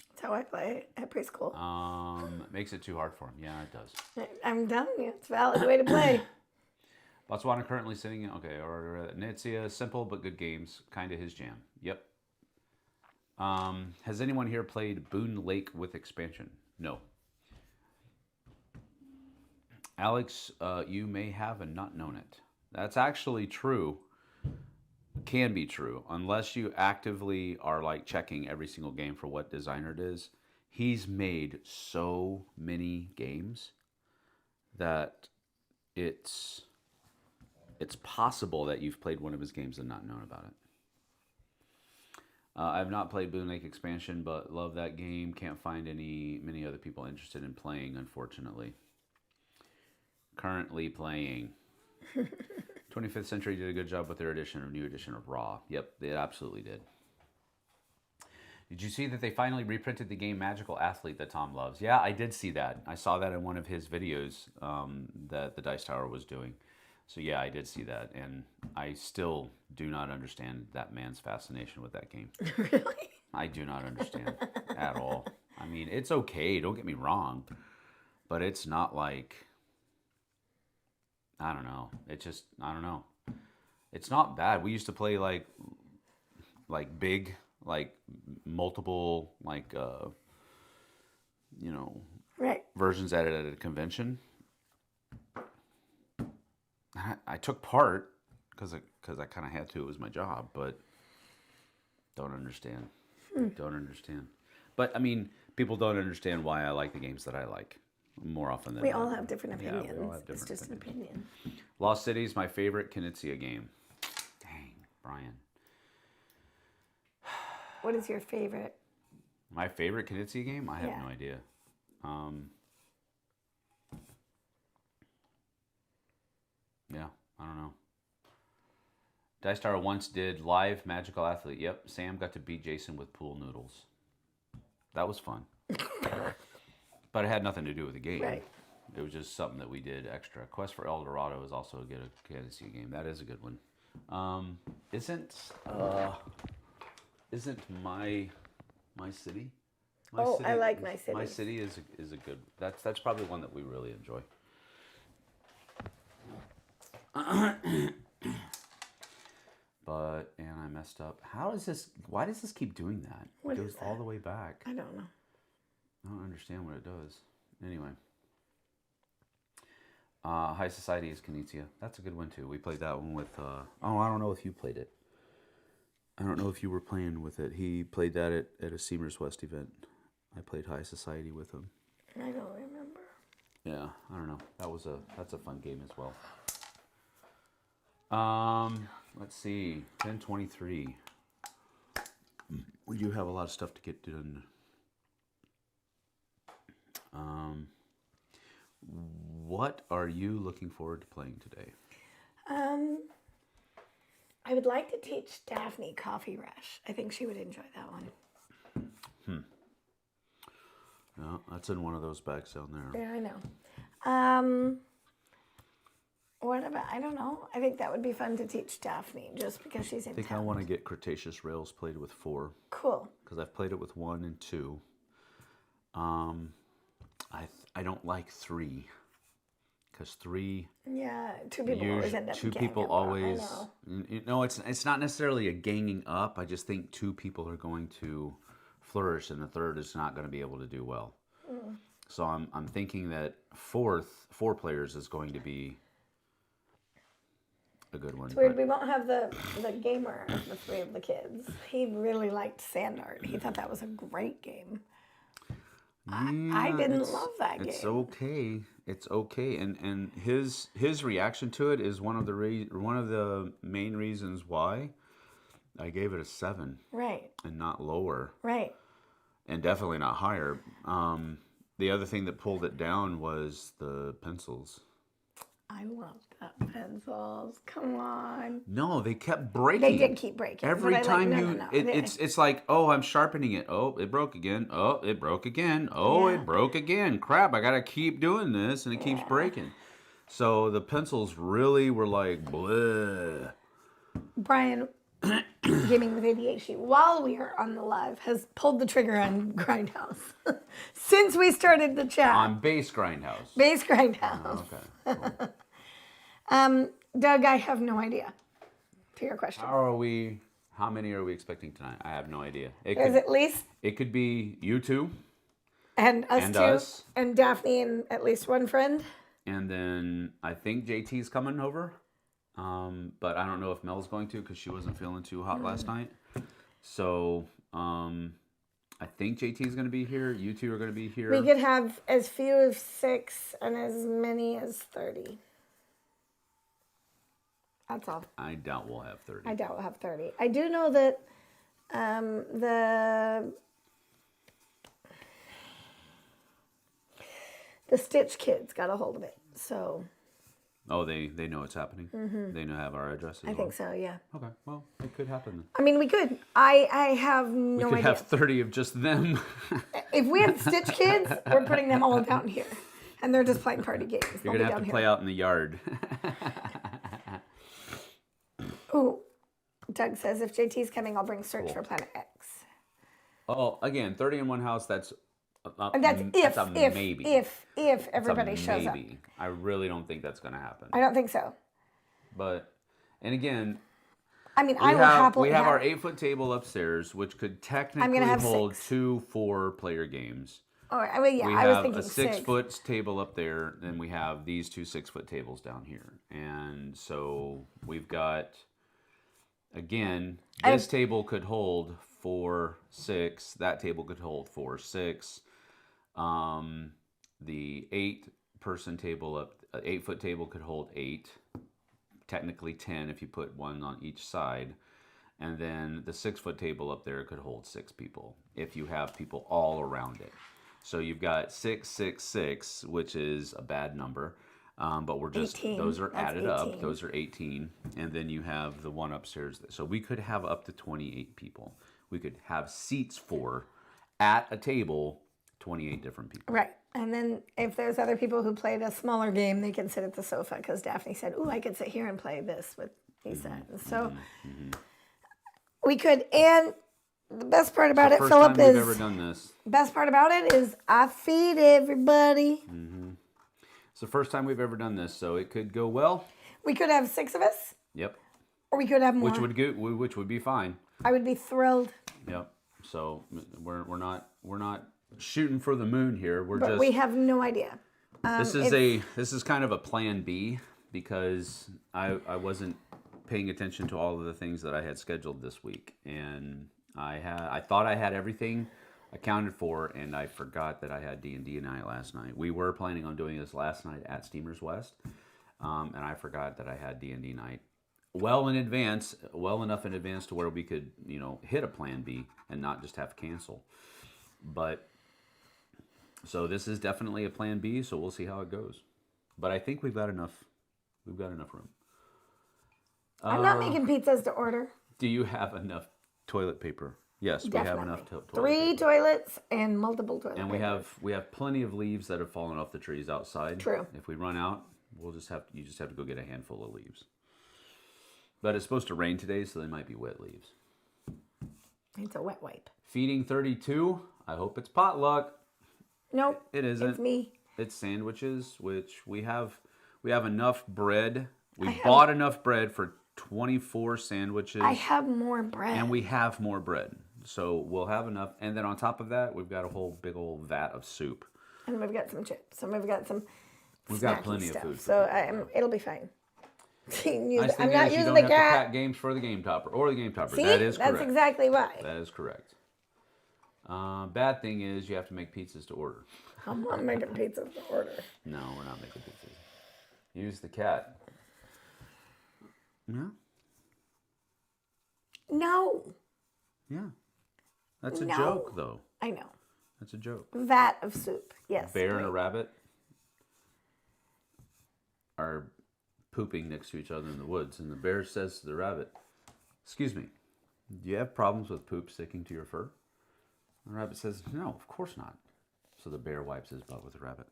That's how I play at preschool. Makes it too hard for him. Yeah, it does. I'm telling you, it's a valid way to play. Botswana currently sitting in, or Knizia, simple but good games, kind of his jam. Yep. Has anyone here played Boone Lake with expansion? No. Alex, you may have and not known it. That's actually true. Can be true, unless you actively are like checking every single game for what designer it is. He's made so many games that it's possible that you've played one of his games and not known about it. I've not played Boone Lake expansion, but love that game. Can't find many other people interested in playing, unfortunately. Currently playing. 25th Century did a good job with their new edition of Raw. Yep, they absolutely did. Did you see that they finally reprinted the game Magical Athlete that Tom loves? Yeah, I did see that. I saw that in one of his videos that the Dice Tower was doing. So yeah, I did see that, and I still do not understand that man's fascination with that game. Really? I do not understand at all. I mean, it's okay, don't get me wrong, but it's not like, I don't know. It's just, I don't know. It's not bad. We used to play like big, like multiple, like, Right. versions at a convention. I took part because I kind of had to. It was my job, but don't understand. Don't understand. But I mean, people don't understand why I like the games that I like more often than We not. all have different Yeah, opinions. we all have It's different just an opinion. Lost City is my favorite Knizia game. Dang, Brian. What is your favorite My favorite Knizia game? I have Yeah. no idea. Yeah, I don't know. Dice Star once did live Magical Athlete. Yep, Sam got to beat Jason with pool noodles. That was fun. But it had nothing to do with the game. Right. It was just something that we did extra. Quest for El Dorado is also a good Knizia game. That is a good one. Isn't my city? I like My City. My City is a good. That's probably one that we really enjoy. But and I messed up. How is this? Why does this keep doing that? What It is goes all the way back. I don't know. I don't understand what it does. Anyway. High Society is Knizia. That's a good one too. We played that one with. I don't know if you played it. I don't know if you were playing with it. He played that at a Seamers West event. I played High Society with him. I don't remember. Yeah, I don't know. That's a fun game as well. Let's see. 10:23. We do have a lot of stuff to get done. What are you looking forward to playing today? I would like to teach Daphne Coffee Rush. I think she would enjoy that one. No, that's in one of those bags down there. Yeah, I know. What about, I don't know. I think that would be fun to teach Daphne just because she's in I think town. I want to get Cretaceous Rails played with 4. Cool. Because I've played it with 1 and 2. I don't like 3. Because 3... Yeah, 2 people always end up two ganging people up. always... I know. No, it's not necessarily a ganging up. I just think 2 people are going to flourish and the third is not going to be able to do well. So I'm thinking that 4 players is going to be a good one. It's weird, we won't have the gamer of the 3 of the kids. He really liked Sand Art. He thought that was a great game. I didn't love that game. It's okay. It's okay. And his reaction to it is one of the main reasons why I gave it a 7. Right. And not lower. Right. And definitely not higher. The other thing that pulled it down was the pencils. I loved that pencils. Come on. No, they kept breaking. They did keep breaking. Every time no. it's like, oh, I'm sharpening it. Oh, it broke again. Oh, it broke again. Oh, Yeah. it broke again. Crap, I gotta keep doing this, and it keeps breaking. So the pencils really were like, bleh. Brian, gaming with ADHD, while we are on the live, has pulled the trigger on Grindhouse since we started the chat. On Base Grindhouse. Base Grindhouse. Okay. Cool. Doug, I have no idea. To your question, How many are we expecting tonight? I have no idea. there's at least It could be you two, and us And two, us. and Daphne and at least one friend. and then I think JT's coming over. But I don't know if Mel's going to because she wasn't feeling too hot last night. So I think JT's going to be here. You two are going to be here. We could have as few as 6 and as many as 30. That's all. I doubt we'll have 30. I doubt we'll have 30. I do know that the Stitch kids got a hold of it. So Oh, they know it's happening? They know have our address as I well? think so, yeah. Okay, well, it could happen then. I mean, we could. I have no We could idea. have 30 of just them. If we have Stitch kids, we're putting them all down here. And they're just playing party games. You're going to have to play out in the yard. Oh, Doug says, if JT's coming, I'll bring Search for Planet X. Oh, again, 30 in one house, that's And that's a maybe. if It's a everybody shows up. maybe. I really don't think that's going to happen. I don't think so. But, and again, I mean, I will happily we have our 8-foot table upstairs, which could technically have hold 6. 2 4-player games. All right. I mean, yeah, We I was have thinking a 6. 6-foot table up there, then we have these 2 6-foot tables down here. And so we've got, again, this table could hold 4 6. That table could hold 4 6. The 8-person table up, 8-foot table could hold 8. Technically 10 if you put one on each side. And then the 6-foot table up there could hold 6 people if you have people all around it. So you've got 6, 6, 6, which is a bad number. But we're just, 18. those are That's added 18. up. Those are 18. And then you have the one upstairs. So we could have up to 28 people. We could have seats for, at a table, 28 different people. Right. And then if there's other people who played a smaller game, they can sit at the sofa because Daphne said, ooh, I could sit here and play this with Lisa. And so we could, and the best part about it, First Philip, time we've is ever done this. best part about it is I feed everybody. It's the first time we've ever done this, so it could go well. We could have 6 of us, Yep. or we could have more. Which would be fine. I would be thrilled. Yep. So we're not shooting for the moon here. But we have no idea. This is kind of a plan B because I wasn't paying attention to all of the things that I had scheduled this week, and I thought I had everything accounted for, and I forgot that I had D&D night last night. We were planning on doing this last night at Steamers West, and I forgot that I had D&D night well enough in advance to where we could, hit a plan B and not just have to cancel. But so this is definitely a plan B, so we'll see how it goes. But I think we've got enough room. I'm not making pizzas to order. Do you have enough toilet paper? Yes, Definitely. we have enough toilet 3 paper. toilets and multiple toilets. And we have plenty of leaves that have fallen off the trees outside. True. If we run out, you just have to go get a handful of leaves. But it's supposed to rain today, so they might be wet leaves. It's a wet wipe. Feeding 32. I hope it's potluck. Nope. It isn't. It's me. It's sandwiches, which we have enough bread. We bought enough bread for 24 sandwiches. I have more bread. And we have more bread. So we'll have enough. And then on top of that, we've got a whole big old vat of soup. And we've got some chips. And we've got some We've got snacky plenty stuff. of food. So it'll be fine. Nice thing I'm not is you using don't the have to cat. pack games for the game topper or the game topper. See, That is correct. that's exactly why. That is correct. Bad thing is you have to make pizzas to order. I'm not making pizzas to order. No, we're not making pizzas. Use the cat. Yeah. No. Yeah. That's a No. joke, though. I know. That's a joke. Vat of soup. Yes. Bear and a rabbit are pooping next to each other in the woods, and the bear says to the rabbit, "Excuse me, do you have problems with poop sticking to your fur?" The rabbit says, "No, of course not." So the bear wipes his butt with the rabbit.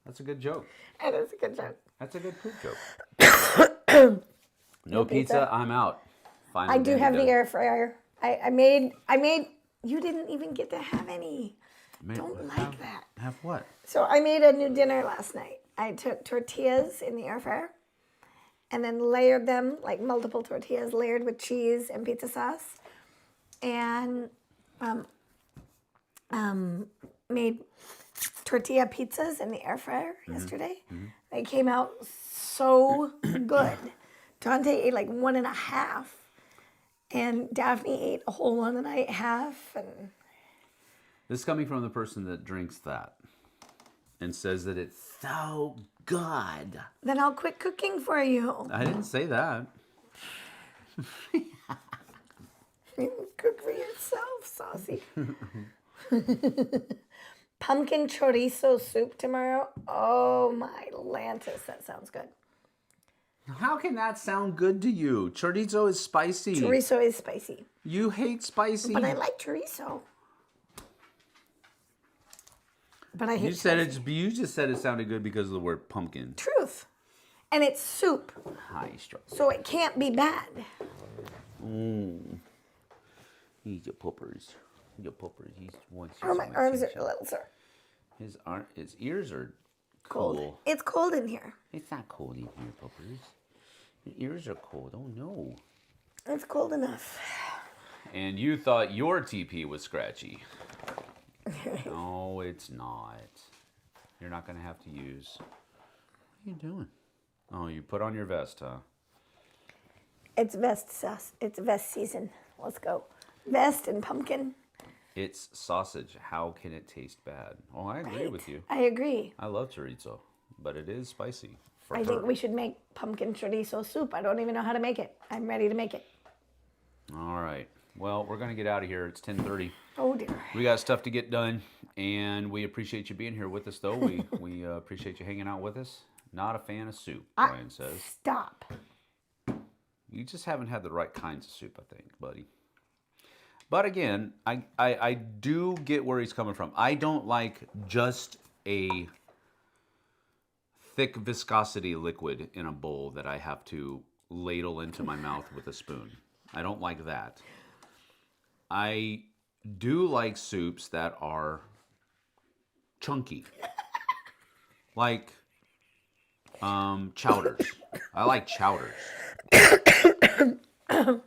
That's a good joke. That is a good joke. That's a good poop joke. No pizza, I'm out. Final I do game have the done. air fryer. I made. You didn't even get to have any. Don't like that. Have what? So I made a new dinner last night. I took tortillas in the air fryer and then layered them, like multiple tortillas layered with cheese and pizza sauce. And made tortilla pizzas in the air fryer yesterday. They came out so good. Dante ate like 1.5. And Daphne ate a whole 1.5. And This is coming from the person that drinks that and says that it's so good. then I'll quit cooking for you. I didn't say that. You cook for yourself, saucy. Pumpkin chorizo soup tomorrow. Oh my Lantis, that sounds good. How can that sound good to you? Chorizo is spicy. Chorizo is spicy, You hate spicy. but I like chorizo. But I hate You said spicy. you just said it sounded good because of the word pumpkin. Truth. And it's soup, High struggle. so it can't be bad. Eat your puppers. Your puppers. He's wants Oh, my arms are a little sore. His ears are Cold. cool. It's cold in here. It's not cold in here, puppers. Your ears are cold. Oh no. It's cold enough. And you thought your TP was scratchy. No, it's not. You're not going to have to use. What are you doing? Oh, you put on your vest, huh? It's vest sauce. It's vest season. Let's go. Vest and pumpkin. It's sausage. How can it taste bad? Oh, I agree with you. I agree. I love chorizo. but it is spicy for I her. think we should make pumpkin chorizo soup. I don't even know how to make it. I'm ready to make it. All right. Well, we're going to get out of here. It's 10:30. Oh, dear. We got stuff to get done, and we appreciate you being here with us, though. We appreciate you hanging out with us. Not a fan of soup, Brian says. Stop. You just haven't had the right kinds of soup, I think, buddy. But again, I do get where he's coming from. I don't like just a thick viscosity liquid in a bowl that I have to ladle into my mouth with a spoon. I don't like that. I do like soups that are chunky. Like chowders. I like chowders. I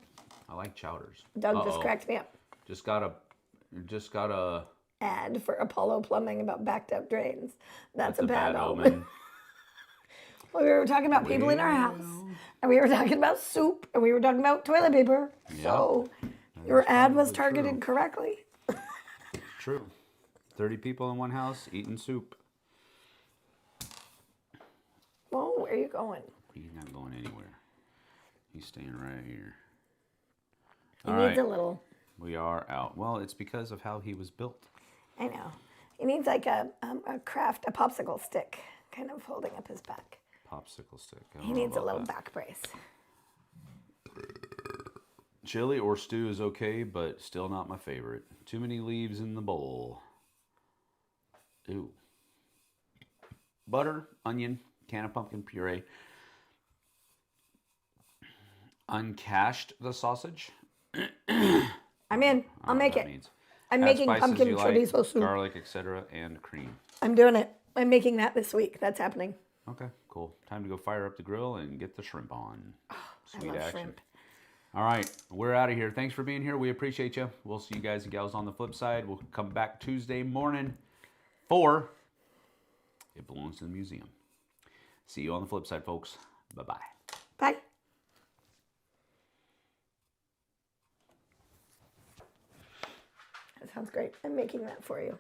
like chowders. Doug just cracked me up. Just got a Ad for Apollo Plumbing about backed up drains. That's a bad omen. omen. Well, we were talking about people in our house, and we were talking about soup, and we were talking about toilet paper. So your ad was targeted correctly. True. 30 people in one house eating soup. Whoa, where are you going? He's not going anywhere. He's staying right here. He All needs right. a little. We are out. Well, it's because of how he was built. I know. He needs like a popsicle stick, kind of holding up his back. Popsicle stick. I don't He know needs a about little that. back brace. Chili or stew is okay, but still not my favorite. Too many leaves in the bowl. Ooh. Butter, onion, can of pumpkin puree. Uncashed the sausage. I'm in. I'll make it. Means. I'm Add making spices pumpkin you like, chorizo soup. garlic, etc., and cream. I'm doing it. I'm making that this week. That's happening. Okay, cool. Time to go fire up the grill and get the shrimp on. Sweet I love action. shrimp. All right, we're out of here. Thanks for being here. We appreciate you. We'll see you guys and gals on the flip side. We'll come back Tuesday morning for It Belongs to the Museum. See you on the flip side, folks. Bye-bye. Bye. That sounds great. I'm making that for you.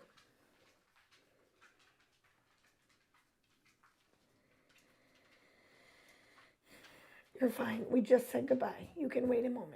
You're fine. We just said goodbye. You can wait a moment.